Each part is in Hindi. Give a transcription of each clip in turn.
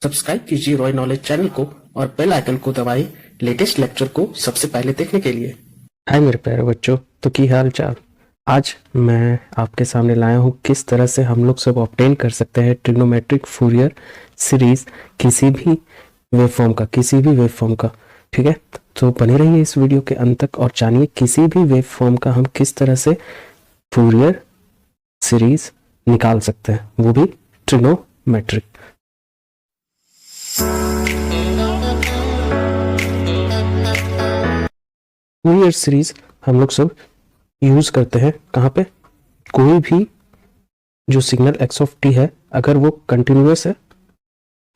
सब्सक्राइब कीजिए रॉय नॉलेज चैनल को और बेल आइकन को दबाएं लेटेस्ट लेक्चर को सबसे पहले देखने के लिए। हाय मेरे प्यारे बच्चों, तो की हाल चाल। आज मैं आपके सामने लाया हूँ किस तरह से हम लोग सब ऑब्टेन कर सकते हैं ट्रिग्नोमेट्रिक फूरियर सीरीज किसी भी वेवफॉर्म का। ठीक है, तो बने रहिए इस वीडियो के अंत तक और जानिए किसी भी वेवफॉर्म का हम किस तरह से फूरियर सीरीज निकाल सकते हैं, वो भी ट्रिग्नोमेट्रिक। फूरियर सीरीज हम लोग सब यूज करते हैं कहाँ पे? कोई भी जो सिग्नल एक्स ऑफ टी है, अगर वो कंटिन्यूअस है,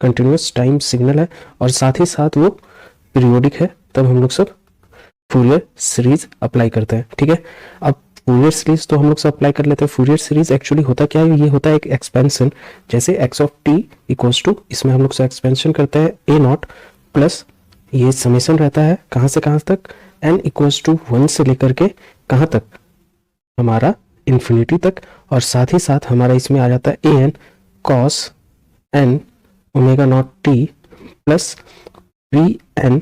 कंटिन्यूअस टाइम सिग्नल है और साथ ही साथ वो पीरियोडिक है, तब हम लोग सब फूरियर सीरीज अप्लाई करते हैं। ठीक है, अब फूरियर सीरीज तो हम लोग सब अप्लाई कर लेते हैं। फूरियर सीरीज एक्चुअली होता क्या है? ये होता है एक एक्सपेंशन। जैसे x of t equals to, इसमें हम लोग सब एक्सपेंशन करते हैं ए नॉट प्लस ये समेशन रहता है कहाँ से कहाँ तक, n इक्वल्स टू 1 से लेकर के कहाँ तक, हमारा इन्फिनिटी तक। और साथ ही साथ हमारा इसमें आ जाता है an cos n omega naught t plus n।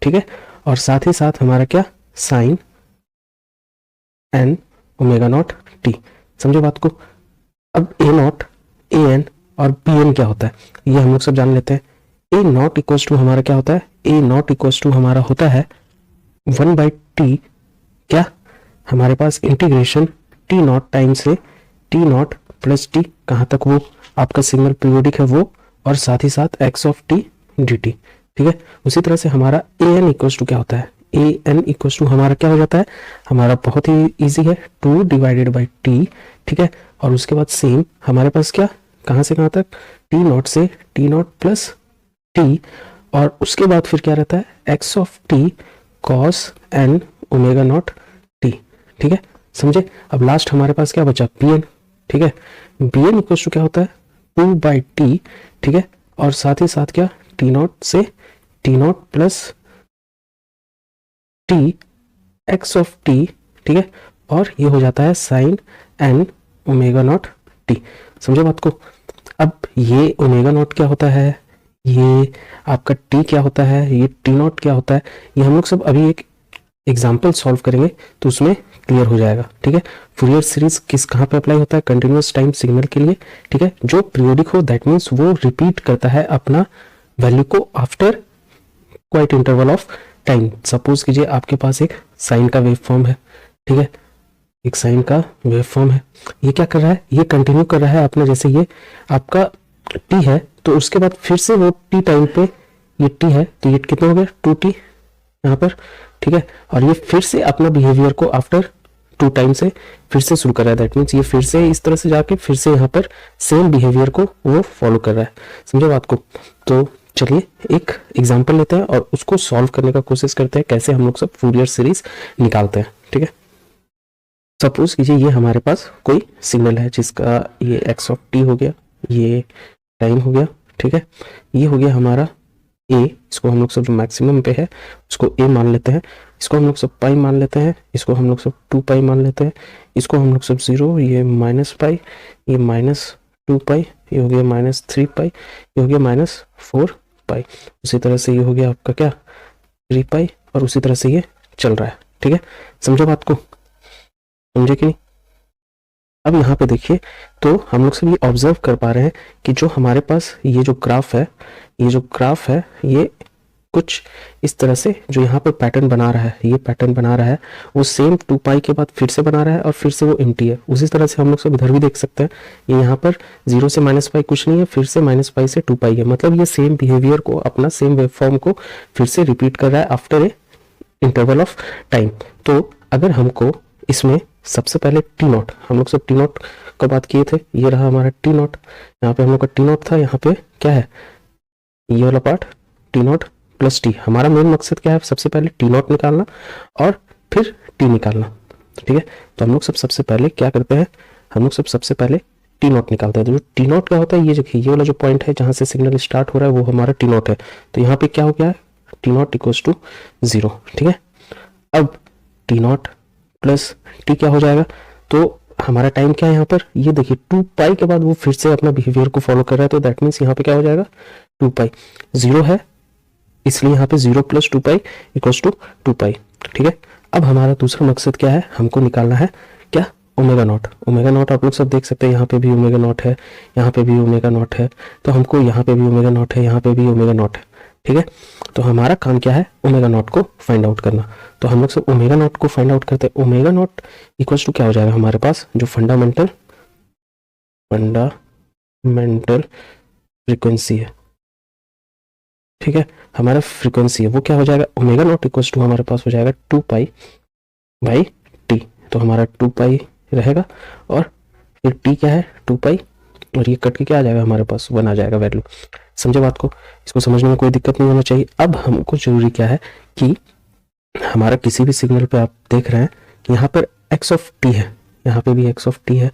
ठीक है, और साथ ही साथ हमारा क्या, sine n omega naught t. समझे बात को? अब a नॉट, an और bn क्या होता है ये हम लोग सब जान लेते हैं। a नॉट इक्वल्स टू हमारा क्या होता है? a नॉट इक्वल्स टू हमारा होता है 1/t, क्या हमारे पास इंटीग्रेशन टी नॉट टाइम से टी नॉट प्लस टी, कहाँ तक वो आपका सिग्नल पीरियोडिक है वो, और साथ ही साथ x of t d t. ठीक है, उसी तरह से हमारा ए एन इक्वल्स टू क्या होता है? ए एन इक्वल्स टू हमारा क्या हो जाता है? हमारा बहुत ही इजी है, 2 डिवाइडेड बाई टी। ठीक है, और उसके बाद सेम हमारे पास क्या, कहाँ से कहाँ तक, टी नॉट से टी नॉट प्लस टी, और उसके बाद फिर क्या रहता है? X of t cos n omega naught t. ठीक है, समझे? अब लास्ट हमारे पास क्या बचा? B n. ठीक है, बी एन इक्वल टू क्या होता है? 2/t। ठीक है, और साथ ही साथ क्या, टी नॉट से t naught plus t x of t. ठीक है, और ये हो जाता है sine n omega naught t. समझे बात को? अब ये ओमेगा नॉट क्या होता है, ये आपका टी क्या होता है, ये टी नॉट क्या होता है, ये हम लोग सब अभी एक एग्जाम्पल सॉल्व करेंगे तो उसमें क्लियर हो जाएगा। ठीक है, फूरियर सीरीज किस कहाँ पे अप्लाई होता है? कंटिन्यूअस टाइम सिग्नल के लिए। ठीक है, जो पीरियोडिक हो, दैट मीन्स वो रिपीट करता है अपना वैल्यू को after quite interval of time. Suppose कीजिए आपके पास एक साइन का वेव फॉर्म है। ठीक है, एक साइन का वेव फॉर्म है, ये क्या कर रहा है? ये कंटिन्यू कर रहा है अपना, जैसे ये आपका टी है तो उसके बाद फिर से वो टी टाइम पे ये टी है तो ये कितना हो गया? 2t यहाँ पर। ठीक है, और ये फिर से अपना बिहेवियर को आफ्टर 2 टाइम से फिर से शुरू कर रहा है। दैट मीन्स ये फिर से इस तरह से जाके फिर से यहाँ पर सेम बिहेवियर को वो फॉलो कर रहा है। समझे बात को? तो चलिए एक एग्जाम्पल लेते हैं और उसको सॉल्व करने का कोशिश करते हैं कैसे हम लोग सब फूरियर सीरीज निकालते हैं। ठीक है, सपोज कीजिए ये हमारे पास कोई सिग्नल है जिसका ये एक्स ऑफ टी हो गया, ये टाइम हो गया। ठीक है, ये हो गया हमारा ए, इसको हम लोग सब जो मैक्सिमम पे है उसको ए मान लेते हैं, इसको हम लोग सब पाई मान लेते हैं, इसको हम लोग सब 2 पाई मान लेते हैं, इसको हम लोग सब 0, ये माइनस पाई, ये -2 पाई, ये हो गया -3 पाई, ये हो गया -4 पाई। उसी तरह से ये हो गया आपका क्या, 3 पाई, और उसी तरह से ये चल रहा है। ठीक है, समझो बात को? समझे कि नहीं? अब यहाँ पे देखिए तो हम लोग सब ये ऑब्जर्व कर पा रहे हैं कि जो हमारे पास ये जो ग्राफ है, ये जो ग्राफ है ये कुछ इस तरह से जो यहाँ पे पैटर्न बना रहा है, ये पैटर्न बना रहा है, वो सेम 2 पाई के बाद फिर से बना रहा है और फिर से वो एम्प्टी है। उसी तरह से हम लोग सब इधर भी देख सकते हैं, ये यहाँ पर 0 से -पाई कुछ नहीं है, फिर से -पाई से 2 पाई है। मतलब ये सेम बिहेवियर को, अपना सेम वेवफॉर्म को फिर से रिपीट कर रहा है after a interval of time. तो अगर हमको इसमें सबसे पहले टी नॉट, हम लोग सब टी नॉट का बात किए थे, ये रहा हमारा टी नॉट, यहाँ पे हम लोग का टी नॉट था, यहाँ पे क्या है ये वाला part T naught plus T. हमारा मेन मकसद क्या है? सबसे पहले टी नॉट निकालना और फिर टी निकालना। ठीक है, तो हम लोग सब सबसे पहले क्या करते हैं? हम लोग सब सबसे पहले टी नॉट निकालते हैं। तो जो टी नॉट क्या होता है, ये देखिए ये वाला जो पॉइंट है जहाँ से सिग्नल स्टार्ट हो रहा है वो हमारा टी नॉट है। तो यहाँ पे क्या हो गया है? T naught equals to 0। ठीक है, अब टी नॉट प्लस टी क्या हो जाएगा? तो हमारा टाइम क्या है यहाँ पर? ये देखिए 2 पाई के बाद वो फिर से अपना बिहेवियर को फॉलो कर रहा है, तो दैट मीन्स यहाँ पे क्या हो जाएगा? टू पाई, जीरो है इसलिए यहाँ पे 0 + 2 पाई इक्वल्स टू 2 पाई। ठीक है, अब हमारा दूसरा मकसद क्या है, हमको निकालना है क्या, ओमेगा नॉट। ओमेगा नॉट आप लोग सब देख सकते हैं, यहाँ पे भी ओमेगा नॉट है, यहाँ पे भी ओमेगा नॉट है, तो हमको यहाँ पे भी ओमेगा नॉट है, यहाँ पे भी ओमेगा नॉट है। ठीक है, तो हमारा काम क्या है, ओमेगा नॉट को फाइंड आउट करना। तो हम लोग सब ओमेगा नॉट को फाइंड आउट करते हैं। ओमेगा नॉट इक्वल्स टू क्या हो जाएगा हमारे पास, जो फंडामेंटल फ्रीक्वेंसी है, ठीक है, हमारा फ्रीक्वेंसी है, वो क्या हो जाएगा, ओमेगा नॉट इक्वल्स टू हमारे पास हो जाएगा 2 पाई बाई टी। तो हमारा 2 पाई रहेगा और फिर टी क्या है 2 पाई, और ये कट के क्या आ जाएगा हमारे पास 1 आ जाएगा वैल्यू। समझे बात को, इसको समझने में कोई दिक्कत नहीं होना चाहिए। अब हमको जरूरी क्या है कि हमारा किसी भी सिग्नल पे आप देख रहे हैं कि यहाँ पर एक्स ऑफ टी है, यहाँ पे भी एक्स ऑफ टी है,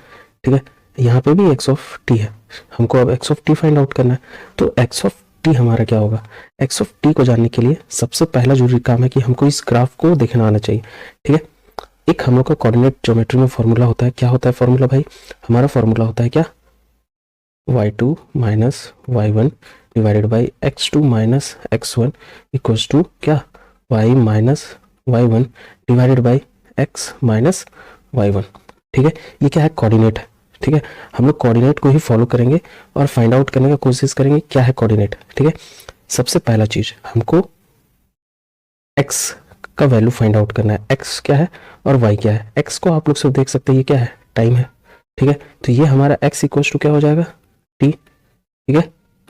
ठीक है, यहाँ पे भी एक्स ऑफ टी है, हमको अब x of T find out करना है। तो एक्स ऑफ टी हमारा क्या होगा, एक्स ऑफ टी को जानने के लिए सबसे पहला जरूरी काम है कि हमको इस ग्राफ को देखना आना चाहिए। ठीक है, एक हम लोग का कोऑर्डिनेट ज्योमेट्री में फॉर्मूला होता है, क्या होता है फॉर्मूला भाई, हमारा फॉर्मूला होता है क्या, y2 minus y1 divided by x2 minus x1 equals to क्या, y minus y1 divided by x minus y1। ठीक है, ये क्या है, कोऑर्डिनेट है। ठीक है, हम लोग कोऑर्डिनेट को ही फॉलो करेंगे और फाइंड आउट करने का कोशिश करेंगे क्या है कोऑर्डिनेट। ठीक है, सबसे पहला चीज हमको x का वैल्यू फाइंड आउट करना है, x क्या है और y क्या है। x को आप लोग सब देख सकते हैं, ये क्या है, टाइम है। ठीक है, तो ये हमारा x इक्वल्स टू क्या हो जाएगा, t। ठीक है,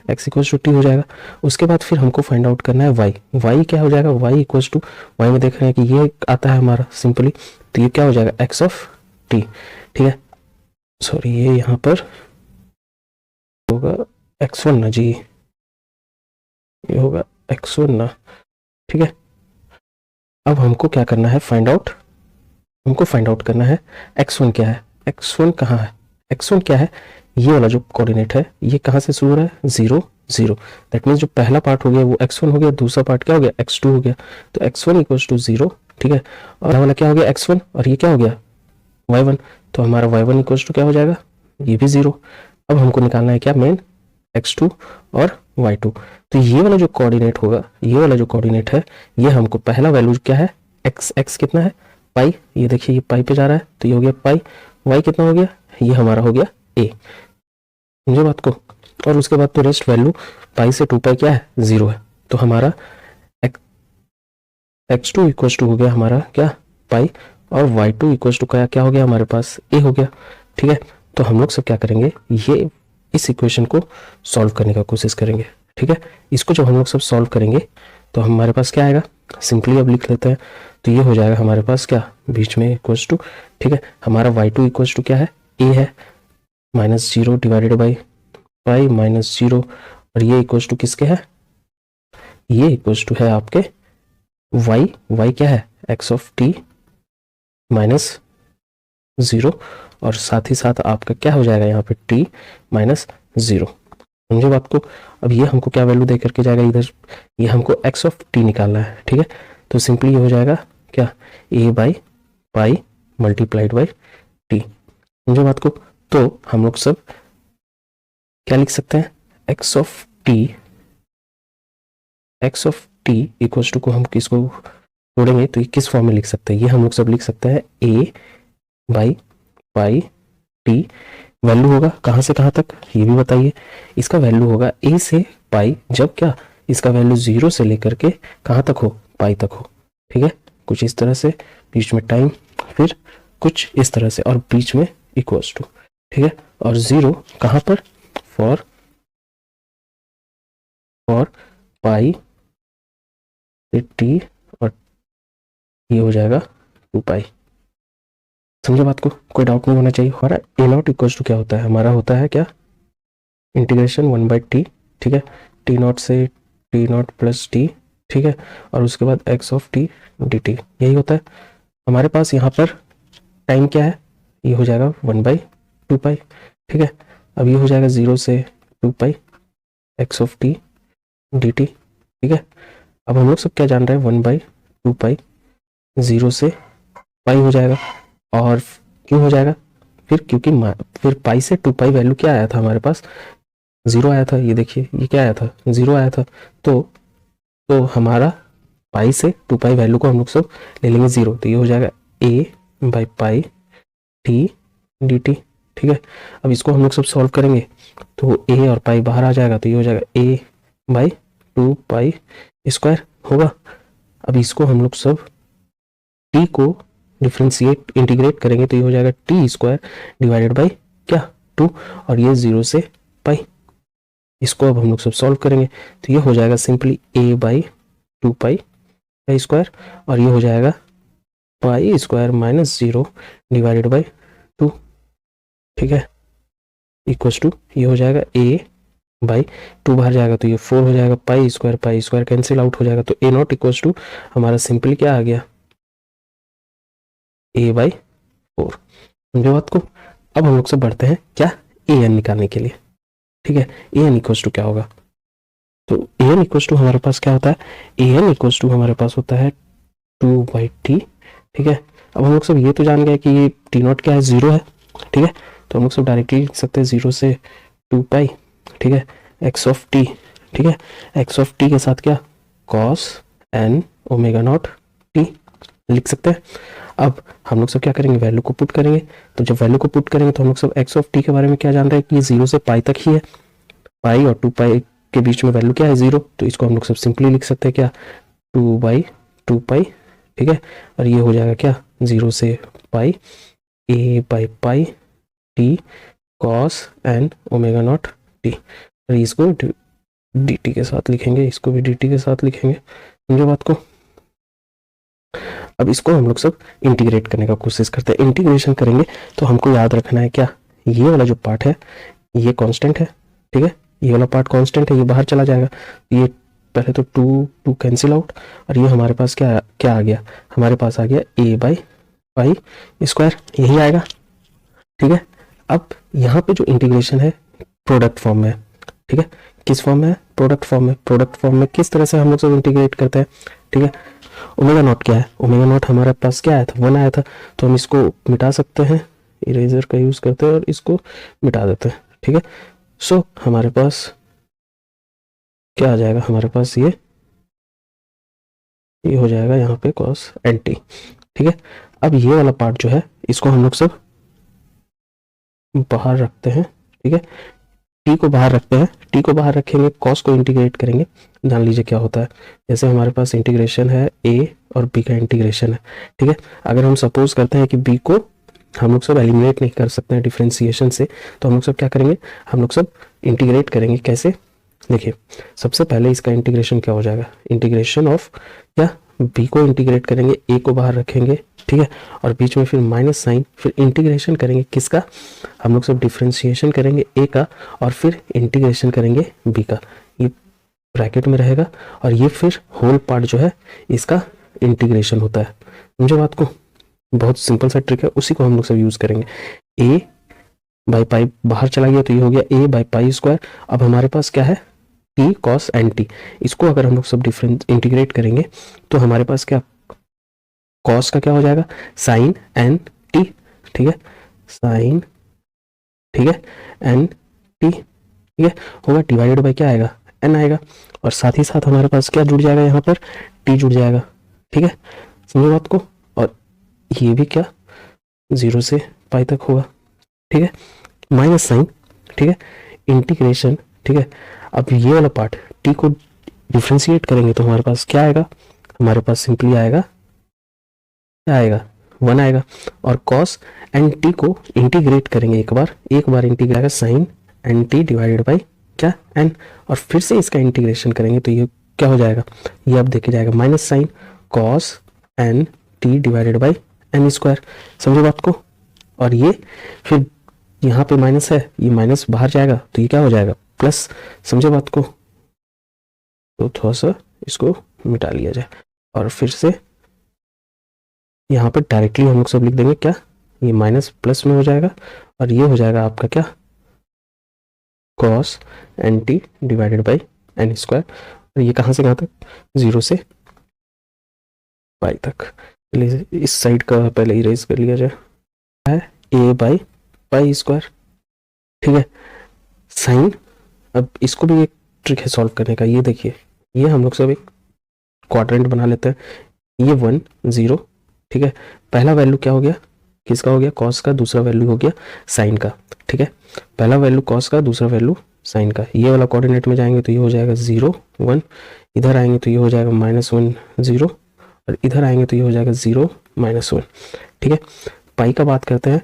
x इक्वल्स टू टी हो जाएगा। उसके बाद फिर हमको फाइंड आउट करना है y क्या हो जाएगा, y इक्वल्स टू y में देख रहे हैं कि ये आता है हमारा सिंपली, तो ये क्या हो जाएगा x ऑफ t। ठीक है, सॉरी ये यहाँ पर होगा x1 ना जी, ये होगा x1 ना। ठीक है, अब हमको क्या करना है, हमको फाइंड आउट करना है x1 क्या है, x1 कहाँ है, x1 क्या है, ये वाला जो कोऑर्डिनेट है ये कहाँ से शुरू हो रहा है, 0 0। दैट मीन्स जो पहला पार्ट हो गया वो x1 हो गया, दूसरा पार्ट क्या हो गया, x2 हो गया। तो x1 इक्वल्स टू 0। ठीक है, और वाला क्या हो गया x1 और ये क्या हो गया y1, तो हमारा y1 इक्वल्स टू क्या हो जाएगा, ये भी 0। अब हमको निकालना है क्या, मेन x2 और y2। तो ये वाला जो कोऑर्डिनेट होगा, ये वाला जो कोऑर्डिनेट है, ये हमको पहला वैल्यू क्या है, x कितना है पाई, ये देखिए ये पाई पे जा रहा है, तो ये हो गया पाई, y कितना हो गया, ये हमारा हो गया a। समझे बात को, और उसके बाद तो रेस्ट वैल्यू पाई से 2 पाई क्या है, 0 है। तो हमारा x2 इक्वल्स टू हो गया हमारा क्या, पाई, और y2 इक्वल्स टू क्या हो गया हमारे पास, a हो गया। ठीक है, तो हम लोग सब क्या करेंगे, ये इस इक्वेशन को सॉल्व करने का कोशिश करेंगे। ठीक है, इसको जब हम लोग सब सॉल्व करेंगे तो हमारे पास क्या आएगा, सिंपली अब लिख लेते हैं, तो ये हो जाएगा हमारे पास क्या, बीच में इक्वल्स टू, ठीक है, हमारा y2 इक्वल्स टू क्या है, a है, minus 0 divided by pi minus 0, और ये इक्वल्स टू किसके है, ये इक्वल्स टू है आपके y क्या है, x ऑफ t माइनस 0, और साथ ही साथ आपका क्या हो जाएगा यहाँ पे t माइनस 0। समझे बात को, अब ये हमको क्या वैल्यू दे करके जाएगा इधर, ये हमको x ऑफ t निकालना है। ठीक है, तो सिंपली ये हो जाएगा क्या, a by pi multiplied by T. समझे बात को, तो हम लोग सब क्या लिख सकते हैं, x of t equals to को हम किसको जोड़ेंगे तो ये किस फॉर्म में लिख सकते हैं, ये हम लोग सब लिख सकते हैं a by pi T. Value होगा कहाँ से कहाँ तक ये भी बताइए, इसका वैल्यू होगा a से पाई, जब क्या इसका वैल्यू 0 से लेकर के कहाँ तक हो, पाई तक हो। ठीक है, कुछ इस तरह से, बीच में टाइम, फिर कुछ इस तरह से, और बीच में इक्वल्स टू। ठीक है, और 0 कहाँ पर, फॉर पाई टी, और ये हो जाएगा 2 पाई। समझे बात को, कोई डाउट नहीं होना चाहिए। हमारा ए नॉट इक्वल्स टू क्या होता है, हमारा होता है क्या, इंटीग्रेशन 1 बाई टी। ठीक है, टी नॉट से टी नॉट प्लस टी। ठीक है, और उसके बाद x of t d T, यही होता है हमारे पास। यहाँ पर टाइम क्या है, ये हो जाएगा 1 बाई 2 पाई। ठीक है, अब ये हो जाएगा 0 से 2 pi x of t d t. ठीक है, अब हम लोग सब क्या जान रहे हैं, 1 बाई 2 पाई, 0 से पाई हो जाएगा। और क्यों हो जाएगा, फिर क्योंकि फिर पाई से 2 पाई वैल्यू क्या आया था हमारे पास, जीरो आया था, ये देखिए ये क्या आया था, जीरो आया था। तो हमारा पाई से 2 पाई वैल्यू को हम लोग सब ले लेंगे जीरो, तो ये हो जाएगा a by pi t d t. ठीक है, अब इसको हम लोग सब सॉल्व करेंगे तो ए और पाई बाहर आ जाएगा, तो ये हो जाएगा ए बाई 2 पाई स्क्वायर होगा। अब इसको हम लोग सब टी को डिफ्रेंशिएट इंटीग्रेट करेंगे तो ये हो जाएगा टी स्क्वायर डिवाइडेड बाई क्या 2, और ये 0 से पाई। इसको अब हम लोग सब सॉल्व करेंगे तो ये हो जाएगा simply A by 2 pi square, और ये हो जाएगा pi square minus 0 divided by 2। ठीक है, इक्वल्स टू ये हो जाएगा ए बाई 2 बाहर जाएगा तो ये 4 हो जाएगा, पाई स्क्वायर कैंसिल आउट हो जाएगा, तो ए नॉट इक्वल्स टू हमारा सिंपली क्या आ गया, ए बाई 4। समझो बात को। अब हम लोग सब बढ़ते हैं क्या, ए एन निकालने के लिए। ठीक है, ए एन इक्वल्स टू क्या होगा, तो ए एन इक्वल्स टू हमारे पास क्या होता है, ए एन इक्वल्स टू हमारे पास होता है 2/t। ठीक है, अब हम लोग सब ये तो जान गए कि ये टी नॉट क्या है, जीरो है। ठीक है, तो हम लोग सब डायरेक्टली लिख सकते हैं 0 से 2 पाई। ठीक है, एक्स ऑफ टी। ठीक है, एक्स ऑफ टी के साथ क्या, cos n omega naught t लिख सकते हैं। अब हम लोग सब क्या करेंगे, वैल्यू को पुट करेंगे, तो जब वैल्यू को पुट करेंगे तो हम लोग सब एक्स ऑफ टी के बारे में क्या जान रहे हैं कि ये 0 से पाई तक ही है, पाई और 2 पाई के बीच में वैल्यू क्या है, 0, तो इसको हम लोग सब सिंपली लिख सकते हैं क्या, 2/2 पाई। ठीक है, और ये हो जाएगा क्या, 0 से pi a by pi t cos n omega naught t, और इसको डी टी के साथ लिखेंगे, इसको भी डी टी के साथ लिखेंगे। समझो बात को। अब इसको हम लोग सब इंटीग्रेट करने का कोशिश करते हैं। इंटीग्रेशन करेंगे तो हमको याद रखना है क्या, ये वाला जो पार्ट है ये कांस्टेंट है। ठीक है, ये वाला पार्ट कांस्टेंट है, ये बाहर चला जाएगा, ये पहले तो 2 कैंसिल आउट, और ये हमारे पास क्या क्या आ गया, हमारे पास आ गया ए बाई पाई स्क्वायर, यही आएगा। ठीक है, अब यहाँ पे जो इंटीग्रेशन है प्रोडक्ट फॉर्म में है। ठीक है, किस फॉर्म में है, प्रोडक्ट फॉर्म में। प्रोडक्ट फॉर्म में किस तरह से हम लोग सब इंटीग्रेट करते हैं। ठीक है, ओमेगा नॉट क्या है, ओमेगा नॉट हमारे पास क्या आया था, 1 आया था, तो हम इसको मिटा सकते हैं, इरेजर का यूज करते हैं और इसको मिटा देते हैं। ठीक है, सो हमारे पास क्या आ जाएगा, हमारे पास ये हो जाएगा यहाँ पे कॉस एन टी। ठीक है, अब ये वाला पार्ट जो है इसको हम लोग सब बाहर रखते हैं। ठीक है, टी को बाहर रखते हैं, टी को बाहर रखेंगे, कॉस को इंटीग्रेट करेंगे, जान लीजिए क्या होता है। जैसे हमारे पास इंटीग्रेशन है ए और बी का इंटीग्रेशन है। ठीक है, अगर हम सपोज करते हैं कि बी को हम लोग सब एलिमिनेट नहीं कर सकते हैं डिफ्रेंसिएशन से, तो हम लोग सब क्या करेंगे, हम लोग सब इंटीग्रेट करेंगे। कैसे, देखिए सबसे पहले इसका इंटीग्रेशन क्या हो जाएगा, इंटीग्रेशन ऑफ क्या, बी को इंटीग्रेट करेंगे, ए को बाहर रखेंगे। ठीक है, और बीच में फिर माइनस साइन, फिर इंटीग्रेशन करेंगे किसका, हम लोग सब डिफ्रेंशिएशन करेंगे ए का, और फिर इंटीग्रेशन करेंगे बी का, ये ब्रैकेट में रहेगा, और ये फिर होल पार्ट जो है इसका इंटीग्रेशन होता है। समझो बात को, बहुत सिंपल सा ट्रिक है, उसी को हम लोग सब यूज करेंगे। ए बाई पाई बाहर चला गया तो ये हो गया ए बाई पाई स्क्वायर। अब हमारे पास क्या है, टी कॉस एन टी, इसको अगर हम लोग सब डिफरेंस इंटीग्रेट करेंगे तो हमारे पास क्या, कॉस का क्या हो जाएगा, साइन एन टी। ठीक है, साइन, ठीक है, एन टी, ठीक है, होगा डिवाइडेड बाई क्या आएगा, एन आएगा, और साथ ही साथ हमारे पास क्या जुड़ जाएगा, यहाँ पर टी जुड़ जाएगा। ठीक है, समझो बात को, और ये भी क्या 0 से पाई तक होगा। ठीक है, माइनस साइन, ठीक है, इंटीग्रेशन। ठीक है, अब ये वाला पार्ट टी को डिफ्रेंशिएट करेंगे तो हमारे पास क्या आएगा, हमारे पास सिंपली आएगा क्या आएगा, 1 आएगा, और कॉस एन टी को इंटीग्रेट करेंगे एक बार इंटीग्रेट आएगा sine n t divided by क्या एन, और फिर से इसका इंटीग्रेशन करेंगे तो ये क्या हो जाएगा, ये अब देखे जाएगा minus sine cos n t divided by n square. समझो बात को, और ये फिर यहाँ पे माइनस है, ये माइनस बाहर जाएगा तो ये क्या हो जाएगा, प्लस। समझो बात को, तो थोड़ा सा इसको मिटा लिया जाए, और फिर से यहाँ पे डायरेक्टली हम लोग सब लिख देंगे क्या, ये माइनस प्लस में हो जाएगा, और ये हो जाएगा आपका क्या, cos n t divided by n square. और ये कहाँ से कहाँ तक, 0 से पाई तक। चलिए इस साइड का पहले इरेज कर लिया जाए, है ए बाई पाई स्क्वायर। ठीक है, साइन अब इसको भी एक ट्रिक है सॉल्व करने का। ये देखिए, ये हम लोग सब एक क्वाड्रेंट बना लेते हैं। ये 1 0, ठीक है। पहला वैल्यू क्या हो गया, किसका हो गया, कॉस का, दूसरा वैल्यू हो गया साइन का, ठीक है। पहला वैल्यू कॉस का, दूसरा वैल्यू साइन का। ये वाला कोऑर्डिनेट में जाएंगे तो ये हो जाएगा 0 1, इधर आएंगे तो ये हो जाएगा -1 0, और इधर आएंगे तो ये हो जाएगा 0 -1, ठीक है। पाई का बात करते हैं,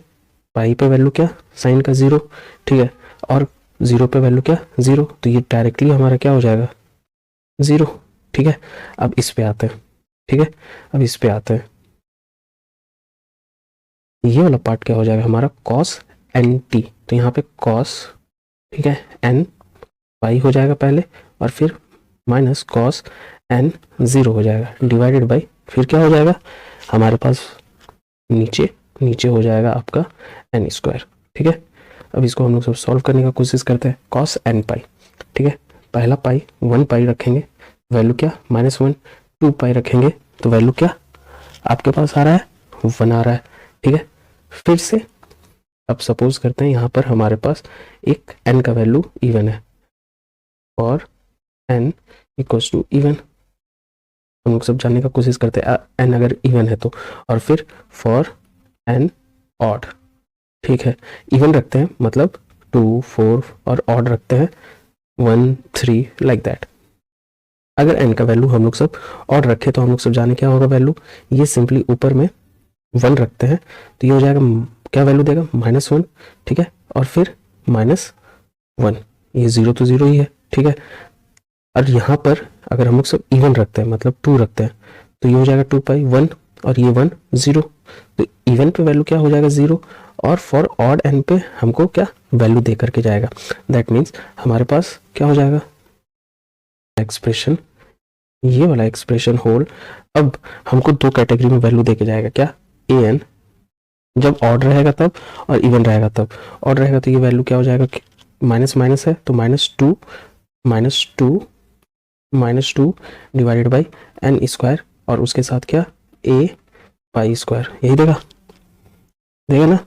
पाई पे वैल्यू क्या, साइन का 0, ठीक है, और 0 पे वैल्यू क्या 0, तो ये डायरेक्टली हमारा क्या हो जाएगा 0, ठीक है। अब इस पे आते हैं, ठीक है। अब इस पे आते हैं, ये वाला पार्ट क्या हो जाएगा हमारा cos एन टी, तो यहाँ पे cos, ठीक है, एन पाई हो जाएगा पहले, और फिर माइनस cos एन 0 हो जाएगा, डिवाइडेड बाई, फिर क्या हो जाएगा हमारे पास नीचे, नीचे हो जाएगा आपका एन स्क्वायर, ठीक है। अब इसको हम लोग सब सॉल्व करने का कोशिश करते हैं। cos एन पाई, ठीक है, पहला पाई 1 पाई रखेंगे, वैल्यू क्या -1, 2 पाई रखेंगे तो वैल्यू क्या आपके पास आ रहा है 1 आ रहा है, ठीक है। फिर से अब सपोज करते हैं यहाँ पर हमारे पास एक n का वैल्यू इवन है, और n इक्वल्स टू इवन, हम लोग सब जानने का कोशिश करते हैं n अगर इवन है तो, और फिर फॉर n ऑड, ठीक है। इवन रखते हैं मतलब 2 4, और ऑड रखते हैं 1 3 लाइक दैट। अगर n का वैल्यू हम लोग सब ऑड रखे तो हम लोग सब जाने क्या होगा वैल्यू, ये सिंपली ऊपर में 1 रखते हैं तो ये हो जाएगा, क्या वैल्यू देगा -1, ठीक है, और फिर -1, ये 0 तो 0 ही है, ठीक है। और यहाँ पर अगर हम लोग सब इवन रखते हैं मतलब 2 रखते हैं तो ये हो जाएगा 2 पाई 1, और ये 1 0, तो इवन पे वैल्यू क्या हो जाएगा 0, और फॉर ऑड एन पे हमको क्या वैल्यू दे करके जाएगा। दैट मीन्स हमारे पास क्या हो जाएगा एक्सप्रेशन, ये वाला एक्सप्रेशन होल। अब हमको दो कैटेगरी में वैल्यू दे के जाएगा, क्या ए एन, जब ऑड रहेगा तब, और इवन रहेगा तब। ऑड रहेगा तो ये वैल्यू क्या हो जाएगा, माइनस माइनस है तो -2 डिवाइडेड बाई एन स्क्वायर, और उसके साथ क्या ए पाई स्क्वायर, यही देगा, देगा ना,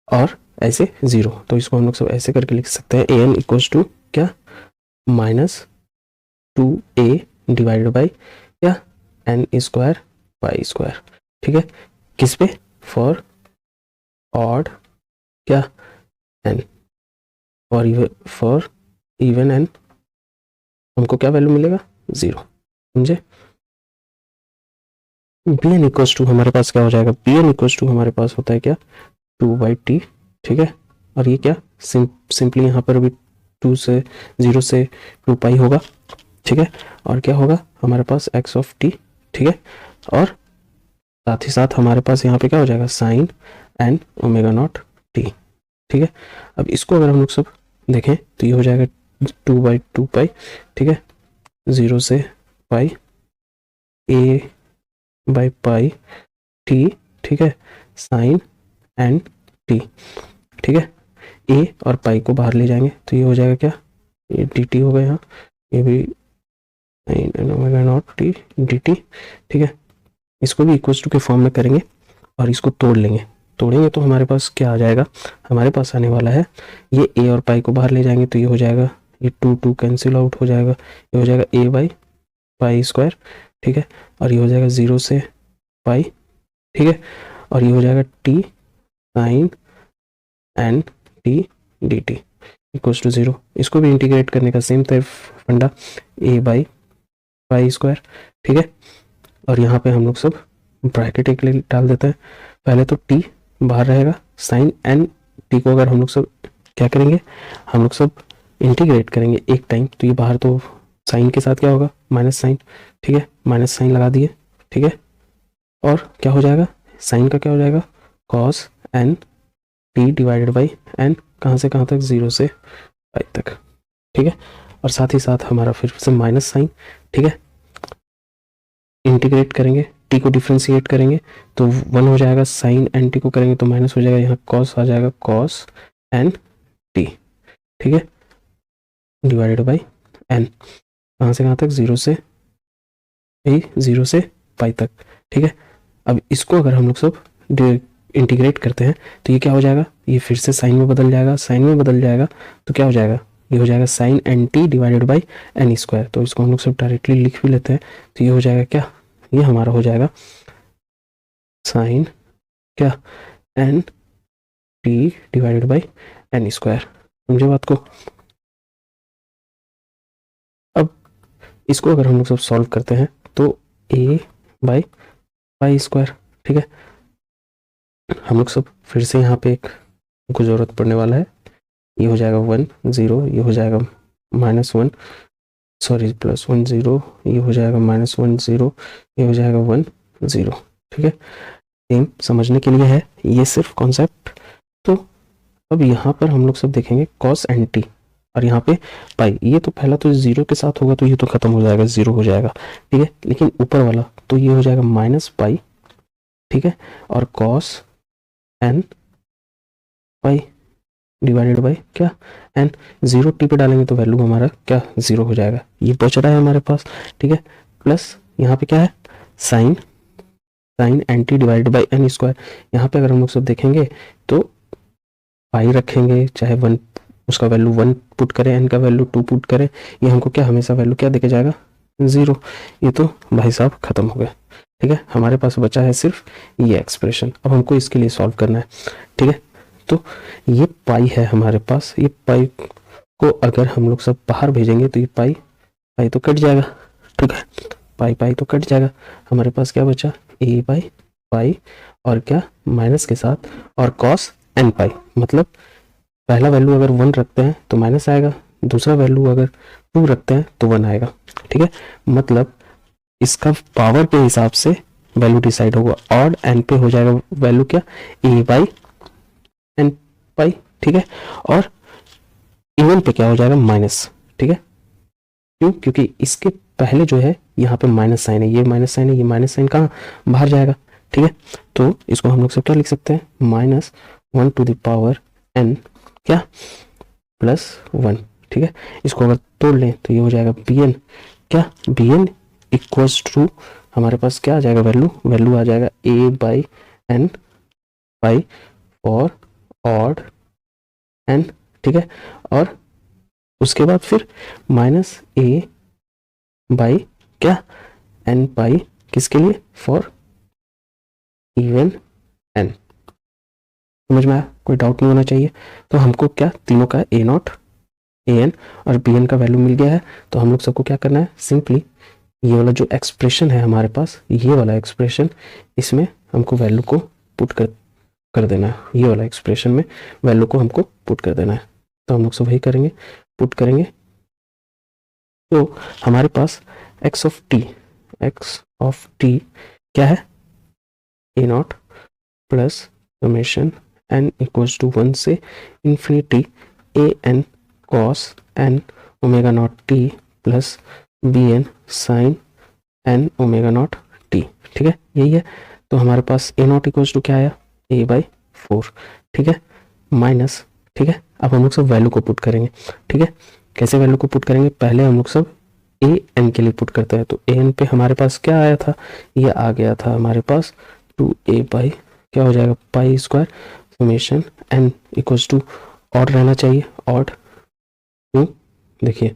और ऐसे 0, तो इसको हम लोग सब ऐसे करके लिख सकते हैं, ए एन इक्वल्स टू क्या -2a डिवाइडेड बाई क्या एन स्क्वायर पाई स्क्वायर, ठीक है। किस पे, फॉर ऑड क्या एन, और फॉर इवन एन हमको क्या वैल्यू मिलेगा 0, समझे। बी एन इक्वल्स टू हमारे पास क्या हो जाएगा, बी एन इक्वल्स टू हमारे पास होता है क्या 2/t, ठीक है। और ये क्या सिंपली यहाँ पर भी 2 से 0 से 2 पाई होगा, ठीक है। और क्या होगा हमारे पास x ऑफ t, ठीक है। और साथ ही साथ हमारे पास यहाँ पे क्या हो जाएगा sine n omega naught t, ठीक है। अब इसको अगर हम लोग सब देखें तो ये हो जाएगा 2/2 पाई, ठीक है, 0 से पाई a बाई पाई टी, ठीक है, साइन एन टी, ठीक है। a और पाई को बाहर ले जाएंगे तो ये हो जाएगा क्या, ये dt होगा, यहाँ ये भी sine n omega naught t dt, ठीक है। इसको भी इक्वल्स टू के फॉर्म में करेंगे और इसको तोड़ लेंगे, तोड़ेंगे तो हमारे पास क्या आ जाएगा, हमारे पास आने वाला है, ये a और पाई को बाहर ले जाएंगे तो ये हो जाएगा, ये 2 कैंसिल आउट हो जाएगा, ये हो जाएगा a बाई पाई स्क्वायर, ठीक है। और ये हो जाएगा 0 से पाई, ठीक है, और ये हो जाएगा t sine n t d t equals to 0। इसको भी इंटीग्रेट करने का सेम टाइप फंडा, a बाई पाई स्क्वायर, ठीक है। और यहाँ पे हम लोग सब ब्रैकेट एक डाल देते हैं, पहले तो t बाहर रहेगा, साइन एन टी को अगर हम लोग सब क्या करेंगे, हम लोग सब इंटीग्रेट करेंगे एक टाइम, तो ये बाहर तो साइन के साथ क्या होगा माइनस साइन, ठीक है, माइनस साइन लगा दिए, ठीक है। और क्या हो जाएगा, साइन का क्या हो जाएगा cos n t divided by n, कहाँ से कहाँ तक 0 से पाई तक, ठीक है। और साथ ही साथ हमारा फिर से माइनस साइन, ठीक है, इंटीग्रेट करेंगे, टी को डिफ्रेंशिएट करेंगे तो 1 हो जाएगा, साइन एन टी को करेंगे तो माइनस हो जाएगा, यहाँ कॉस आ जाएगा कॉस एन टी, ठीक है, डिवाइडेड बाई एन, कहाँ से कहाँ तक 0 से 0 से पाई तक, ठीक है। अब इसको अगर हम लोग सब इंटीग्रेट करते हैं तो ये क्या हो जाएगा, ये फिर से साइन में बदल जाएगा, साइन में बदल जाएगा तो क्या हो जाएगा ये हो जाएगा sine n t divided by n square. तो इसको हम लोग सब डायरेक्टली लिख भी लेते हैं। तो ये हो जाएगा क्या, ये हमारा हो जाएगा साइन क्या n t divided by n square. समझे बात को। अब इसको अगर हम लोग सब सॉल्व करते हैं तो ए बाई पाई स्क्वायर, ठीक है। हम लोग सब फिर से यहाँ पे एक को ज़रूरत पड़ने वाला है। ये हो जाएगा 1 0, ये हो जाएगा -1 सॉरी +1 0, ये हो जाएगा -1 0, ये हो जाएगा 1 0, ठीक है। सेम समझने के लिए है ये सिर्फ कॉन्सेप्ट। तो अब यहाँ पर हम लोग सब देखेंगे कॉस एन टी और यहाँ पे पाई। ये तो पहला तो 0 के साथ होगा तो ये तो खत्म हो जाएगा, 0 हो जाएगा, ठीक है। लेकिन ऊपर वाला तो ये हो जाएगा -पाई, ठीक है, और cos n pi divided by क्या एन। 0 टी पे डालेंगे तो वैल्यू हमारा क्या 0 हो जाएगा। ये बच रहा है हमारे पास, ठीक है। प्लस यहाँ पे क्या है sine n t divided by n square. यहाँ पे अगर हम लोग सब देखेंगे तो पाई रखेंगे, चाहे 1 उसका वैल्यू 1 पुट करें, एन का वैल्यू 2 पुट करें, ये हमको क्या हमेशा वैल्यू क्या देके जाएगा 0। ये तो भाई साहब खत्म हो गया, ठीक है। हमारे पास बचा है सिर्फ ये एक्सप्रेशन। अब हमको इसके लिए सॉल्व करना है, ठीक है। तो ये पाई है हमारे पास, ये पाई को अगर हम लोग सब बाहर भेजेंगे तो ये पाई तो कट जाएगा, ठीक है। पाई तो कट जाएगा। हमारे पास क्या बचा ए बाई पाई और क्या माइनस के साथ और कॉस एन पाई। मतलब पहला वैल्यू अगर 1 रखते हैं तो माइनस आएगा, दूसरा वैल्यू अगर 2 रखते हैं तो 1 आएगा, ठीक है। मतलब इसका पावर के हिसाब से वैल्यू डिसाइड होगा। ऑड एन पे हो जाएगा वैल्यू क्या ए बाई एन पाई, ठीक है। और इवन पे क्या हो जाएगा माइनस, ठीक है। क्यों? क्योंकि इसके पहले जो है यहाँ पे माइनस साइन है, ये माइनस साइन है, ये माइनस साइन कहाँ बाहर जाएगा, ठीक है। तो इसको हम लोग सब क्या लिख सकते हैं -1 टू द पावर n क्या +1, ठीक है। इसको अगर तोड़ लें तो ये हो जाएगा bn क्या bn इक्वल्स टू हमारे पास क्या आ जाएगा वैल्यू आ जाएगा a बाई एन पाई और ऑड n, ठीक है। और उसके बाद फिर -a बाई क्या एन पाई किसके लिए फॉर इवन n। समझ में आया? कोई डाउट नहीं होना चाहिए। तो हमको क्या तीनों का a नॉट ए एन और बी एन का वैल्यू मिल गया है। तो हम लोग सबको क्या करना है, सिंपली ये वाला जो एक्सप्रेशन है हमारे पास, ये वाला एक्सप्रेशन, इसमें हमको वैल्यू को पुट कर देना है। ये वाला एक्सप्रेशन में वैल्यू को हमको पुट कर देना है। तो हम लोग सब वही करेंगे, पुट करेंगे। तो हमारे पास एक्स ऑफ टी क्या है a naught plus summation n equals to 1 से infinity a n cos n omega naught t plus b n sine n omega naught t, ठीक है। यही है। तो हमारे पास ए नॉट इक्वल्स टू क्या आया a/4, ठीक है, माइनस, ठीक है। अब हम लोग सब वैल्यू को पुट करेंगे, ठीक है। कैसे वैल्यू को पुट करेंगे, पहले हम लोग सब ए एन के लिए पुट करते हैं। तो ए एन पे हमारे पास क्या आया था, ये आ गया था हमारे पास 2a बाई क्या हो जाएगा pi square summation n equals to odd रहना चाहिए, ऑड। क्यों? देखिए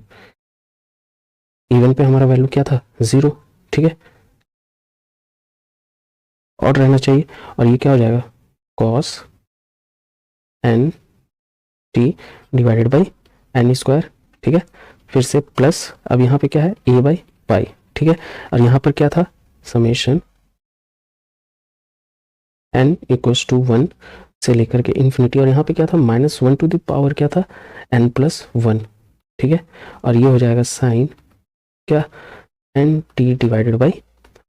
इवन पे हमारा वैल्यू क्या था 0, ठीक है, ऑड रहना चाहिए। और ये क्या हो जाएगा cos n t divided by n square, ठीक है। फिर से प्लस, अब यहाँ पे क्या है a बाई पाई, ठीक है। और यहाँ पर क्या था समेशन n इक्वल्स टू 1 से लेकर के इन्फिनिटी, और यहाँ पे क्या था -1 टू द पावर क्या था n+1, ठीक है। और ये हो जाएगा साइन क्या n t divided by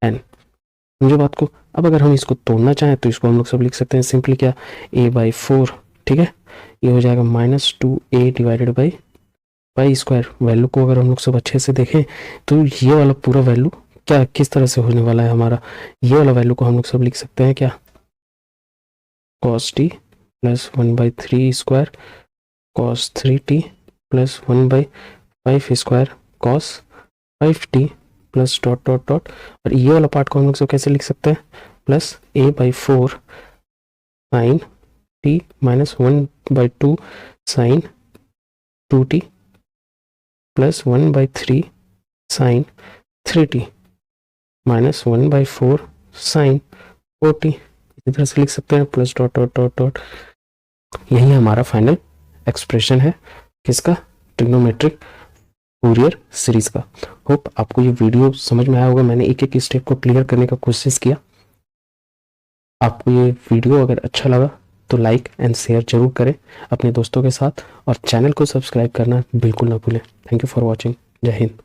n. समझो बात को। अब अगर हम इसको तोड़ना चाहें तो इसको हम लोग सब लिख सकते हैं सिंपली क्या a/4, ठीक है। ये हो जाएगा -2a divided by pi square. Value को अगर हम लोग सब अच्छे से देखें तो ये वाला पूरा वैल्यू क्या किस तरह से होने वाला है हमारा, ये वाला वैल्यू को हम लोग सब लिख सकते हैं क्या cos t plus 1/3 square cos 3t plus 1/5 square cos 5t plus dot dot dot. और ये वाला पार्ट को हम लोग सब कैसे लिख सकते हैं plus a/4 sine t -1/2 sine 2t plus 1/3 sine 3t minus 1/4 sine 4t। इसी तरह से लिख सकते हैं plus dot dot dot dot. यही हमारा फाइनल एक्सप्रेशन है किसका, ट्रिग्नोमेट्रिक फूरियर सीरीज का। होप आपको ये वीडियो समझ में आया होगा। मैंने एक एक स्टेप को क्लियर करने का कोशिश किया। आपको ये वीडियो अगर अच्छा लगा तो लाइक एंड शेयर जरूर करें अपने दोस्तों के साथ, और चैनल को सब्सक्राइब करना बिल्कुल ना भूलें। Thank you for watching. जय हिंद।